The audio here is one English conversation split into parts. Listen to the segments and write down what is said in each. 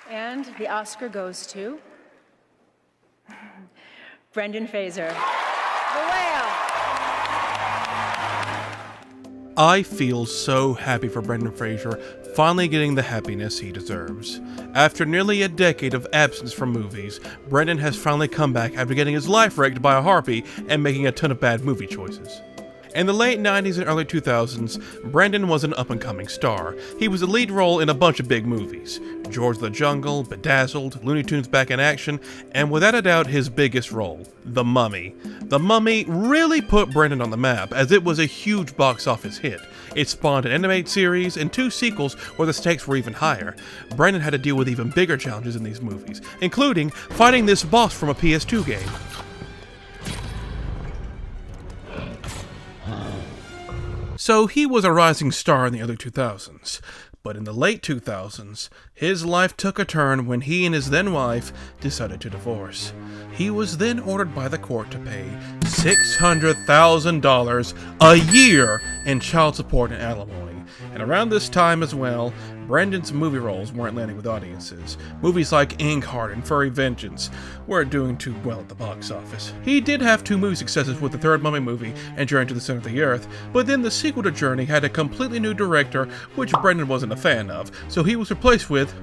And the Oscar goes to Brendan Fraser. The Whale. I feel so happy for Brendan Fraser finally getting the happiness he deserves. After nearly a decade of absence from movies, Brendan has finally come back after getting his life wrecked by a harpy and making a ton of bad movie choices. In the late 90s and early 2000s, Brendan was an up-and-coming star. He was a lead role in a bunch of big movies: George of the Jungle, Bedazzled, Looney Tunes Back in Action, and without a doubt his biggest role, The Mummy. The Mummy really put Brendan on the map, as it was a huge box office hit. It spawned an animated series and 2 sequels where the stakes were even higher. Brendan had to deal with even bigger challenges in these movies, including fighting this boss from a PS2 game. So he was a rising star in the early 2000s, but in the late 2000s, his life took a turn when he and his then wife decided to divorce. He was then ordered by the court to pay $600,000 a year in child support and alimony. And around this time as well, Brendan's movie roles weren't landing with audiences. Movies like Inkheart and Furry Vengeance weren't doing too well at the box office. He did have 2 movie successes with the third Mummy movie and Journey to the Center of the Earth, but then the sequel to Journey had a completely new director, which Brendan wasn't a fan of, so he was replaced with,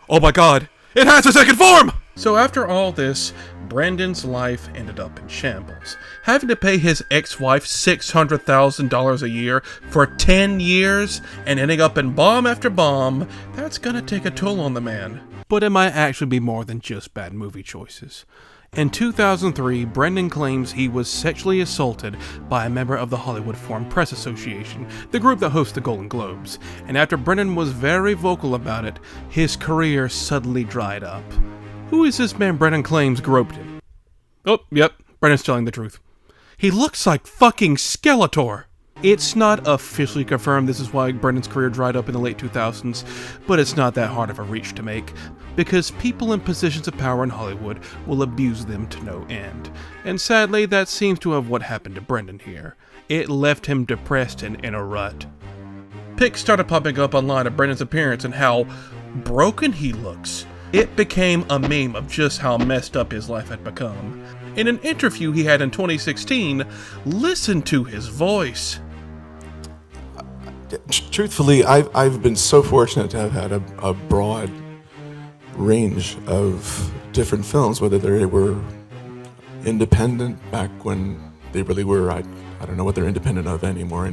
oh my god, it has a second form! So after all this, Brendan's life ended up in shambles. Having to pay his ex-wife $600,000 a year for 10 years and ending up in bomb after bomb, that's gonna take a toll on the man. But it might actually be more than just bad movie choices. In 2003, Brendan claims he was sexually assaulted by a member of the Hollywood Foreign Press Association, the group that hosts the Golden Globes, and after Brendan was very vocal about it, his career suddenly dried up. Who is this man Brendan claims groped him? Oh, yep, Brendan's telling the truth. He looks like fucking Skeletor! It's not officially confirmed this is why Brendan's career dried up in the late 2000s, but it's not that hard of a reach to make, because people in positions of power in Hollywood will abuse them to no end. And sadly, that seems to have what happened to Brendan here. It left him depressed and in a rut. Pics started popping up online of Brendan's appearance and how broken he looks. It became a meme of just how messed up his life had become. In an interview he had in 2016, listen to his voice. Truthfully, I've been so fortunate to have had a broad range of different films, whether they were independent back when they really were. I don't know what they're independent of anymore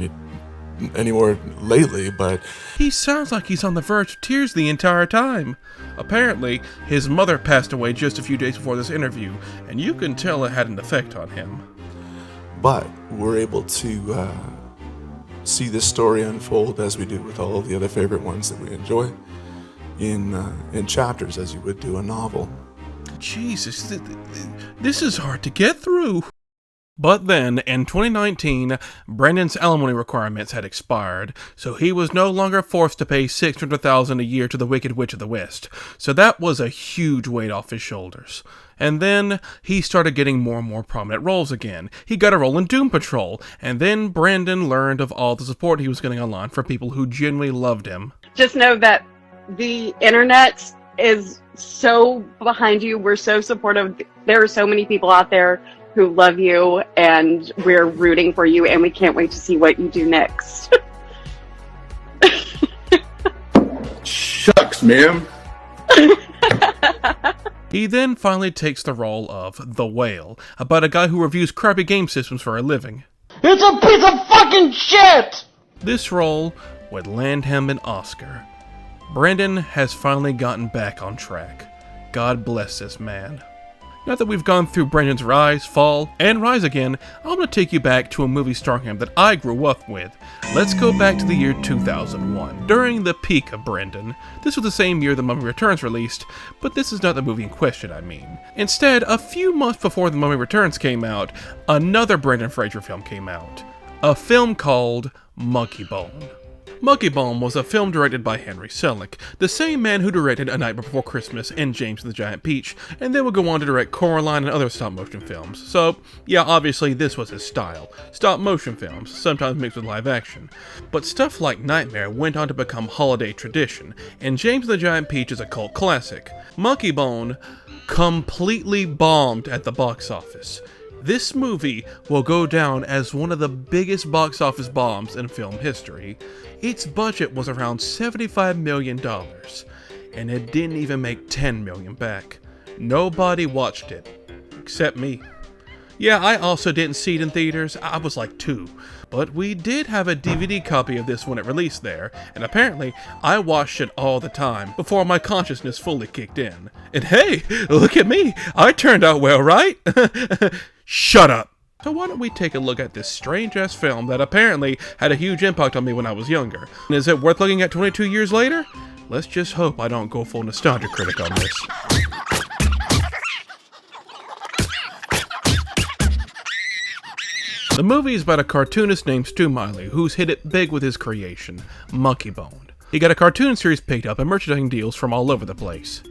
lately, but he sounds like he's on the verge of tears the entire time. Apparently, his mother passed away just a few days before this interview, and you can tell it had an effect on him. But we're able to see this story unfold as we do with all of the other favorite ones that we enjoy in chapters, as you would do a novel. Jesus, this is hard to get through. But then, in 2019, Brendan's alimony requirements had expired, so he was no longer forced to pay $600,000 a year to the Wicked Witch of the West. So that was a huge weight off his shoulders. And then, he started getting more and more prominent roles again. He got a role in Doom Patrol, and then Brendan learned of all the support he was getting online from people who genuinely loved him. Just know that the internet is so behind you. We're so supportive. There are so many people out there who love you, and we're rooting for you, and we can't wait to see what you do next. Shucks, ma'am. He then finally takes the role of The Whale, about a guy who reviews crappy game systems for a living. It's a piece of fucking shit! This role would land him an Oscar. Brendan has finally gotten back on track. God bless this man. Now that we've gone through Brendan's rise, fall, and rise again, I'm going to take you back to a movie starring him that I grew up with. Let's go back to the year 2001, during the peak of Brendan. This was the same year The Mummy Returns released, but this is not the movie in question, I mean. Instead, a few months before The Mummy Returns came out, another Brendan Fraser film came out. A film called Monkeybone. Monkeybone was a film directed by Henry Selick, the same man who directed A Nightmare Before Christmas and James and the Giant Peach, and then would go on to direct Coraline and other stop-motion films. So, yeah, obviously this was his style. Stop-motion films, sometimes mixed with live action. But stuff like Nightmare went on to become holiday tradition, and James and the Giant Peach is a cult classic. Monkeybone completely bombed at the box office. This movie will go down as one of the biggest box office bombs in film history. Its budget was around $75 million, and it didn't even make $10 million back. Nobody watched it, except me. Yeah, I also didn't see it in theaters. I was like 2. But we did have a DVD copy of this when it released there, and apparently I watched it all the time before my consciousness fully kicked in. And hey, look at me! I turned out well, right? Shut up! So why don't we take a look at this strange-ass film that apparently had a huge impact on me when I was younger. And is it worth looking at 22 years later? Let's just hope I don't go full nostalgia critic on this. The movie is about a cartoonist named Stu Miley who's hit it big with his creation, Monkeybone. He got a cartoon series picked up and merchandising deals from all over the place.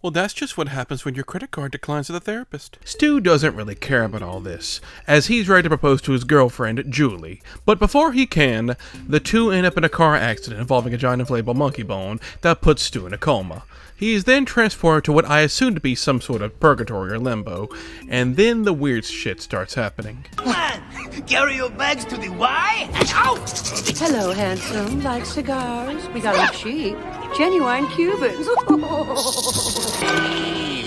Well, that's just what happens when your credit card declines to the therapist. Stu doesn't really care about all this, as he's ready to propose to his girlfriend, Julie. But before he can, the two end up in a car accident involving a giant inflatable monkey bone that puts Stu in a coma. He is then transported to what I assume to be some sort of purgatory or limbo, and then the weird shit starts happening. Come on, carry your bags to the Y and out! Hello, handsome. Like cigars? We got them cheap. Genuine Cubans. We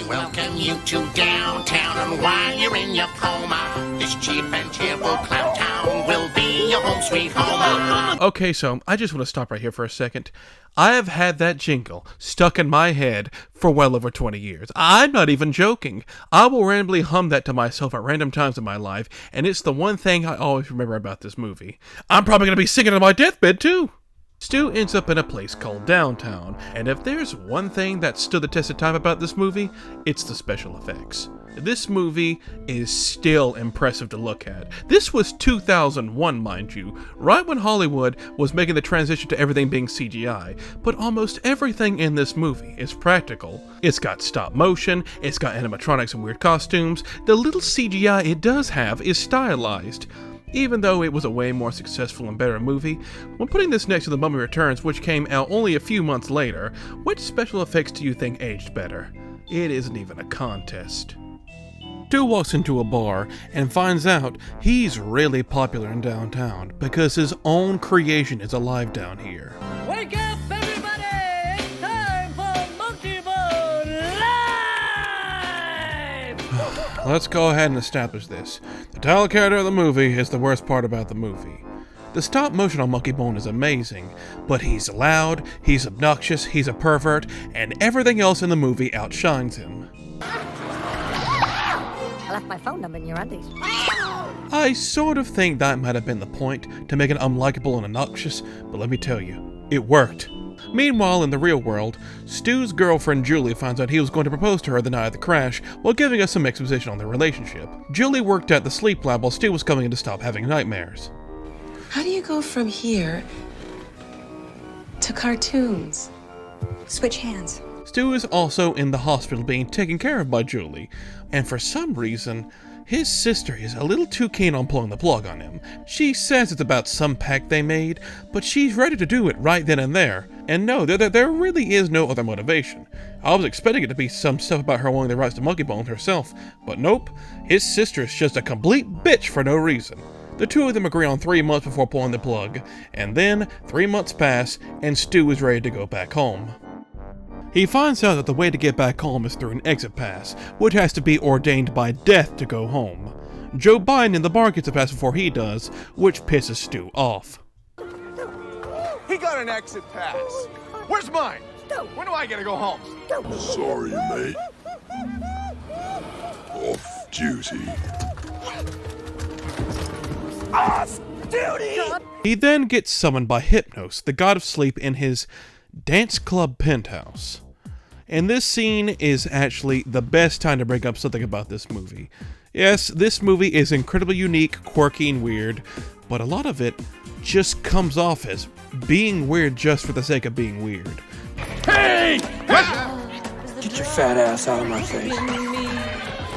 welcome you to downtown, and while you're in your coma, this cheap and cheerful clown town will be your home sweet home. Okay, so I just want to stop right here for a second. I have had that jingle stuck in my head for well over 20 years. I'm not even joking. I will randomly hum that to myself at random times in my life, and it's the one thing I always remember about this movie. I'm probably going to be singing it on my deathbed, too. Stu ends up in a place called Downtown, and if there's one thing that stood the test of time about this movie, it's the special effects. This movie is still impressive to look at. This was 2001, mind you, right when Hollywood was making the transition to everything being CGI, but almost everything in this movie is practical. It's got stop motion, it's got animatronics and weird costumes, the little CGI it does have is stylized. Even though it was a way more successful and better movie, when putting this next to The Mummy Returns, which came out only a few months later, which special effects do you think aged better? It isn't even a contest. Stu walks into a bar and finds out he's really popular in downtown because his own creation is alive down here. Wake up, everybody! It's time for Monkeybone Live! Let's go ahead and establish this. The title character of the movie is the worst part about the movie. The stop motion on Monkeybone is amazing, but he's loud, he's obnoxious, he's a pervert, and everything else in the movie outshines him. I left my phone number in your undies. I sort of think that might have been the point, to make it unlikable and obnoxious, but let me tell you, it worked. Meanwhile, in the real world, Stu's girlfriend Julie finds out he was going to propose to her the night of the crash, while giving us some exposition on their relationship. Julie worked at the sleep lab while Stu was coming in to stop having nightmares. How do you go from here to cartoons? Switch hands. Stu is also in the hospital being taken care of by Julie, and for some reason, his sister is a little too keen on pulling the plug on him. She says it's about some pact they made, but she's ready to do it right then and there. And no, there really is no other motivation. I was expecting it to be some stuff about her wanting the rights to Monkeybone herself, but nope, his sister is just a complete bitch for no reason. The two of them agree on 3 months before pulling the plug, and then 3 months pass, and Stu is ready to go back home. He finds out that the way to get back home is through an exit pass, which has to be ordained by death to go home. Joe Biden in the bar gets a pass before he does, which pisses Stu off. He got an exit pass. Where's mine? When do I get to go home? Sorry, mate. Off duty. Off duty! He then gets summoned by Hypnos, the god of sleep, in his dance club penthouse. And this scene is actually the best time to bring up something about this movie. Yes, this movie is incredibly unique, quirky, and weird, but a lot of it just comes off as being weird just for the sake of being weird. Hey! Get your fat ass out of my face.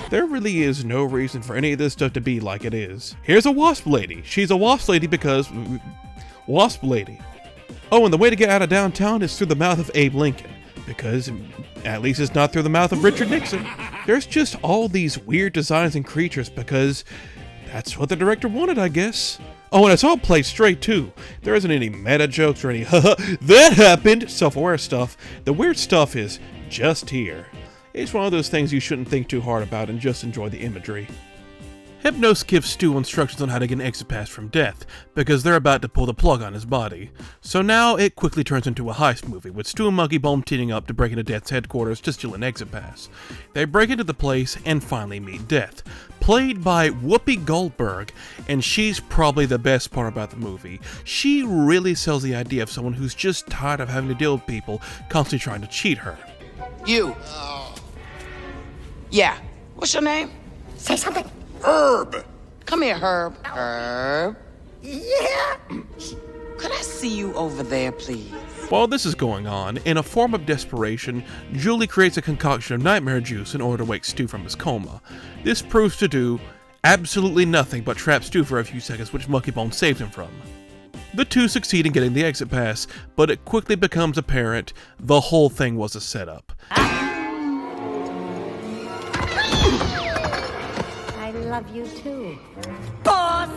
There really is no reason for any of this stuff to be like it is. Here's a wasp lady. She's a wasp lady because... wasp lady. Oh, and the way to get out of downtown is through the mouth of Abe Lincoln, because at least it's not through the mouth of Richard Nixon. There's just all these weird designs and creatures because that's what the director wanted, I guess. Oh, and it's all played straight, too. There isn't any meta jokes or any, haha, that happened, self-aware stuff. The weird stuff is just here. It's one of those things you shouldn't think too hard about and just enjoy the imagery. Hypnos gives Stu instructions on how to get an exit pass from death, because they're about to pull the plug on his body. So now it quickly turns into a heist movie, with Stu and Monkeybone teaming up to break into Death's headquarters to steal an exit pass. They break into the place and finally meet Death, played by Whoopi Goldberg, and she's probably the best part about the movie. She really sells the idea of someone who's just tired of having to deal with people constantly trying to cheat her. You. Yeah. What's your name? Say something. Herb. Come here, Herb. Herb. Yeah. Could I see you over there, please? While this is going on, in a form of desperation, Julie creates a concoction of nightmare juice in order to wake Stu from his coma. This proves to do absolutely nothing but trap Stu for a few seconds, which Monkeybone saves him from. The two succeed in getting the exit pass, but it quickly becomes apparent the whole thing was a setup. I love you too. Boss!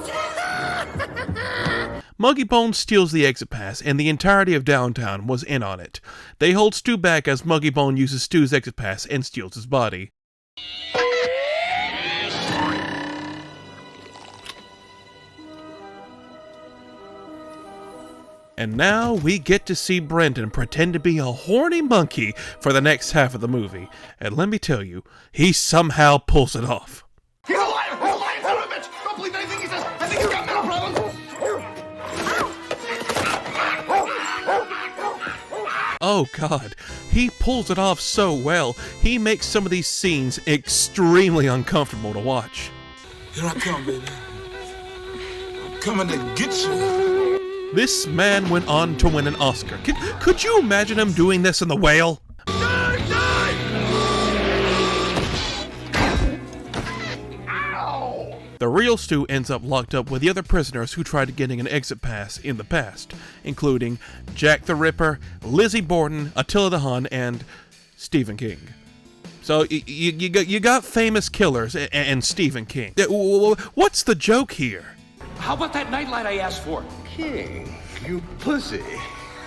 Monkeybone steals the exit pass, and the entirety of downtown was in on it. They hold Stu back as Monkeybone uses Stu's exit pass and steals his body. And now we get to see Brendan pretend to be a horny monkey for the next half of the movie. And let me tell you, he somehow pulls it off. He's a liar! He's a liar! Son of a bitch! Don't believe anything he says! I think you've got mental problems! Oh god, he pulls it off so well, he makes some of these scenes extremely uncomfortable to watch. Here I come, baby. I'm coming to get you. This man went on to win an Oscar. Could you imagine him doing this in The Whale? The real Stu ends up locked up with the other prisoners who tried getting an exit pass in the past, including Jack the Ripper, Lizzie Borden, Attila the Hun, and Stephen King. So you got famous killers and Stephen King. What's the joke here? How about that nightlight I asked for? King, you pussy.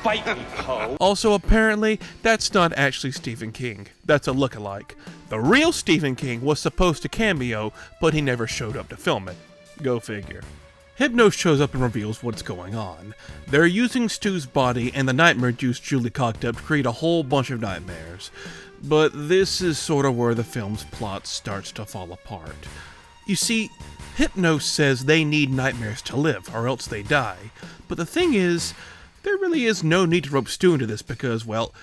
Bite me, ho. Also, apparently, that's not actually Stephen King. That's a lookalike. The real Stephen King was supposed to cameo, but he never showed up to film it. Go figure. Hypnos shows up and reveals what's going on. They're using Stu's body and the nightmare juice Julie cocked up to create a whole bunch of nightmares. But this is sort of where the film's plot starts to fall apart. You see, Hypnos says they need nightmares to live, or else they die. But the thing is, there really is no need to rope Stu into this because, well,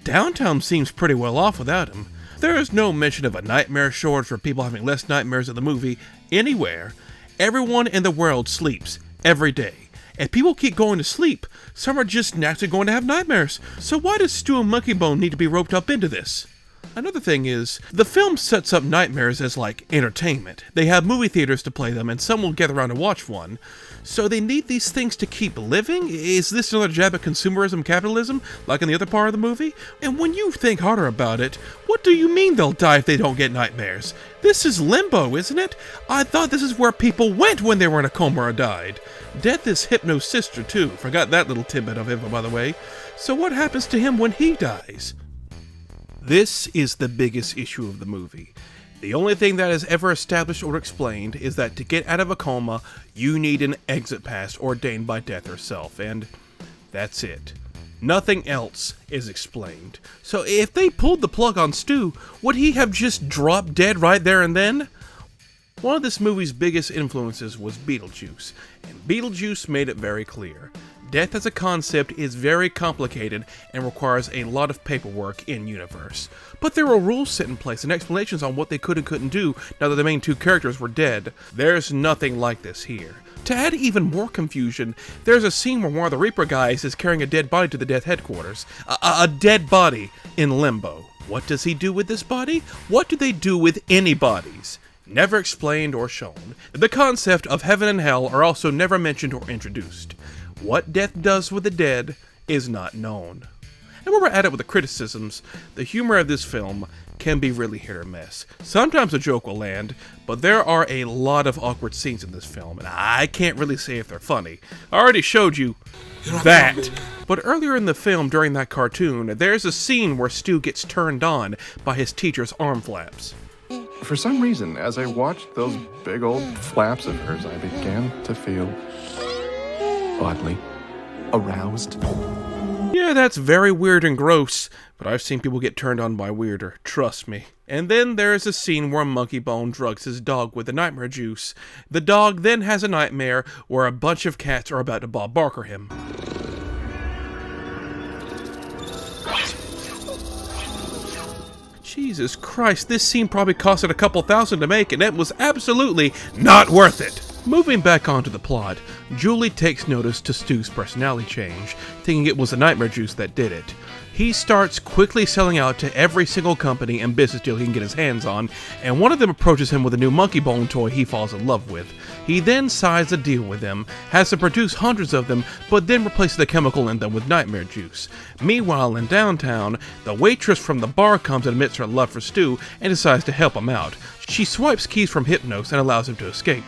downtown seems pretty well off without him. There is no mention of a nightmare shortage for people having less nightmares in the movie anywhere. Everyone in the world sleeps every day. And people keep going to sleep. Some are just naturally going to have nightmares. So why does Stu and Monkeybone need to be roped up into this? Another thing is, the film sets up nightmares as like entertainment. They have movie theaters to play them and some will gather around to watch one. So they need these things to keep living? Is this another jab at consumerism capitalism, like in the other part of the movie? And when you think harder about it, what do you mean they'll die if they don't get nightmares? This is limbo, isn't it? I thought this is where people went when they were in a coma or died. Death is Hypno's sister too, forgot that little tidbit of info by the way. So what happens to him when he dies? This is the biggest issue of the movie. The only thing that is ever established or explained is that to get out of a coma, you need an exit pass ordained by Death herself, and that's it. Nothing else is explained. So if they pulled the plug on Stu, would he have just dropped dead right there and then? One of this movie's biggest influences was Beetlejuice, and Beetlejuice made it very clear. Death as a concept is very complicated and requires a lot of paperwork in universe. But there are rules set in place and explanations on what they could and couldn't do now that the main two characters were dead. There's nothing like this here. To add even more confusion, there's a scene where one of the Reaper guys is carrying a dead body to the Death headquarters. A dead body in limbo. What does he do with this body? What do they do with any bodies? Never explained or shown. The concept of heaven and hell are also never mentioned or introduced. What death does with the dead is not known. And when we're at it with the criticisms, the humor of this film can be really hit or miss. Sometimes a joke will land, but there are a lot of awkward scenes in this film, and I can't really say if they're funny. I already showed you that. But earlier in the film, during that cartoon, there's a scene where Stu gets turned on by his teacher's arm flaps. For some reason, as I watched those big old flaps of hers, I began to feel oddly aroused. Yeah, that's very weird and gross, but I've seen people get turned on by weirder, trust me. And then there's a scene where Monkeybone drugs his dog with the nightmare juice. The dog then has a nightmare where a bunch of cats are about to Bob Barker him. Jesus Christ, this scene probably costed a couple $1,000 to make, and it was absolutely not worth it! Moving back onto the plot, Julie takes notice to Stu's personality change, thinking it was the nightmare juice that did it. He starts quickly selling out to every single company and business deal he can get his hands on, and one of them approaches him with a new Monkeybone toy he falls in love with. He then signs a deal with them, has them produce hundreds of them, but then replaces the chemical in them with nightmare juice. Meanwhile, in downtown, the waitress from the bar comes and admits her love for Stu and decides to help him out. She swipes keys from Hypnos and allows him to escape.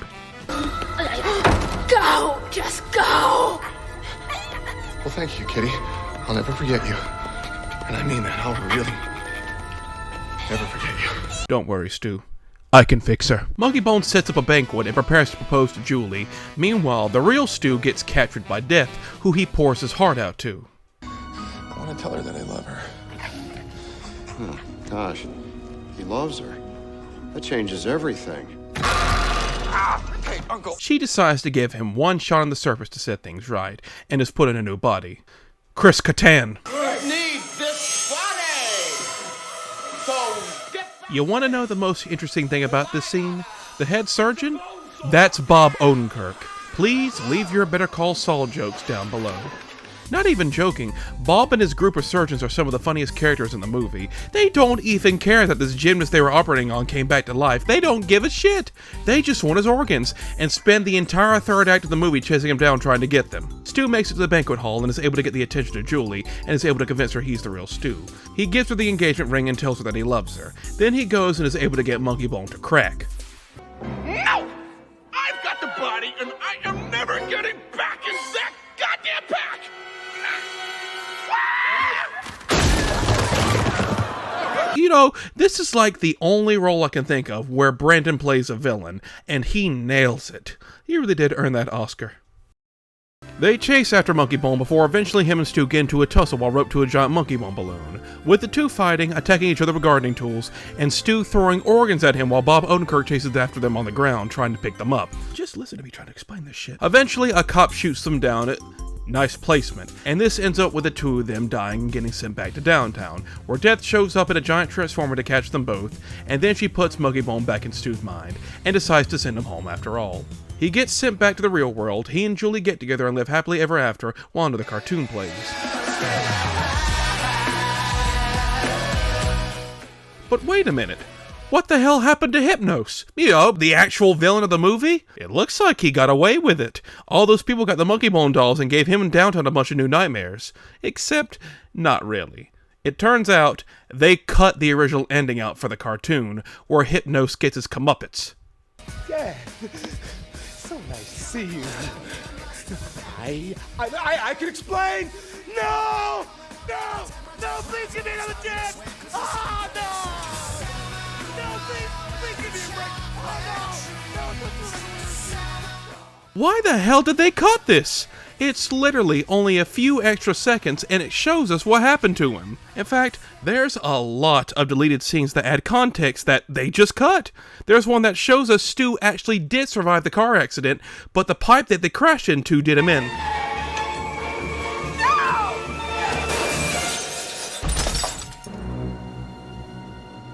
Go! Just go! Well, thank you, Kitty. I'll never forget you. And I mean that, I'll really never forget you. Don't worry, Stu. I can fix her. Monkeybone sets up a banquet and prepares to propose to Julie. Meanwhile, the real Stu gets captured by Death, who he pours his heart out to. I want to tell her that I love her. Gosh, he loves her. That changes everything. Hey, Uncle. She decides to give him one shot on the surface to set things right, and is put in a new body. Chris Kattan. Need this body! So get back. You want to know the most interesting thing about this scene? The head surgeon? That's Bob Odenkirk. Please leave your Better Call Saul jokes down below. Not even joking, Bob and his group of surgeons are some of the funniest characters in the movie. They don't even care that this gymnast they were operating on came back to life. They don't give a shit. They just want his organs, and spend the entire third act of the movie chasing him down trying to get them. Stu makes it to the banquet hall and is able to get the attention of Julie, and is able to convince her he's the real Stu. He gives her the engagement ring and tells her that he loves her. Then he goes and is able to get Monkeybone to crack. No! I've got the body, and I am never getting back in that goddamn pack! You know, this is like the only role I can think of where Brandon plays a villain, and he nails it. He really did earn that Oscar. They chase after Monkeybone before eventually him and Stu get into a tussle while roped to a giant Monkeybone balloon, with the two fighting, attacking each other with gardening tools, and Stu throwing organs at him while Bob Odenkirk chases after them on the ground, trying to pick them up. Just listen to me trying to explain this shit. Eventually, a cop shoots them down. Nice placement. And this ends up with the two of them dying and getting sent back to downtown, where Death shows up in a giant transformer to catch them both, and then she puts Monkeybone back in Stu's mind, and decides to send him home after all. He gets sent back to the real world, he and Julie get together and live happily ever after, while another cartoon plays. But wait a minute. What the hell happened to Hypnos? You know, the actual villain of the movie? It looks like he got away with it. All those people got the Monkeybone dolls and gave him and Downtown a bunch of new nightmares. Except, not really. It turns out, they cut the original ending out for the cartoon, where Hypnos gets his comeuppance. Yeah, so nice to see you. I can explain! No! No! No, please give me another chance! Oh, no! Why the hell did they cut this? It's literally only a few extra seconds and it shows us what happened to him. In fact, there's a lot of deleted scenes that add context that they just cut. There's one that shows us Stu actually did survive the car accident, but the pipe that they crashed into did him in.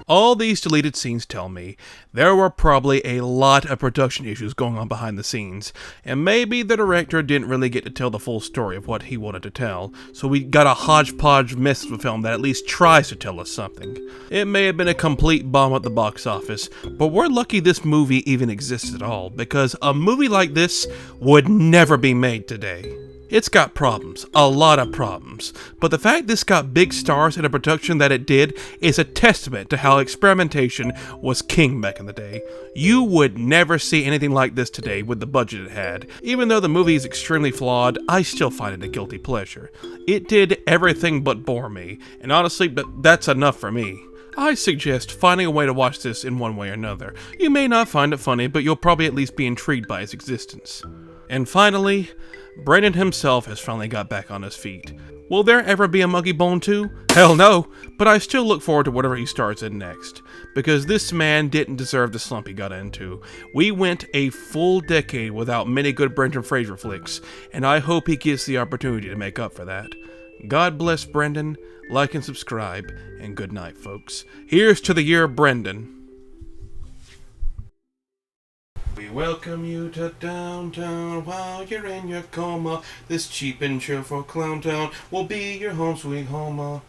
All these deleted scenes tell me there were probably a lot of production issues going on behind the scenes, and maybe the director didn't really get to tell the full story of what he wanted to tell, so we got a hodgepodge mess of a film that at least tries to tell us something. It may have been a complete bomb at the box office, but we're lucky this movie even exists at all, because a movie like this would never be made today. It's got problems, a lot of problems, but the fact this got big stars in a production that it did is a testament to how experimentation was king back in the day. You would never see anything like this today with the budget it had. Even though the movie is extremely flawed, I still find it a guilty pleasure. It did everything but bore me, and honestly, that's enough for me. I suggest finding a way to watch this in one way or another. You may not find it funny, but you'll probably at least be intrigued by its existence. And finally, Brendan himself has finally got back on his feet. Will there ever be a Monkeybone 2? Hell no, but I still look forward to whatever he stars in next, because this man didn't deserve the slump he got into. We went a full decade without many good Brendan Fraser flicks, and I hope he gets the opportunity to make up for that. God bless Brendan, like and subscribe, and good night, folks. Here's to the year of Brendan. We welcome you to downtown while you're in your coma. This cheap and cheerful clown town will be your home sweet home.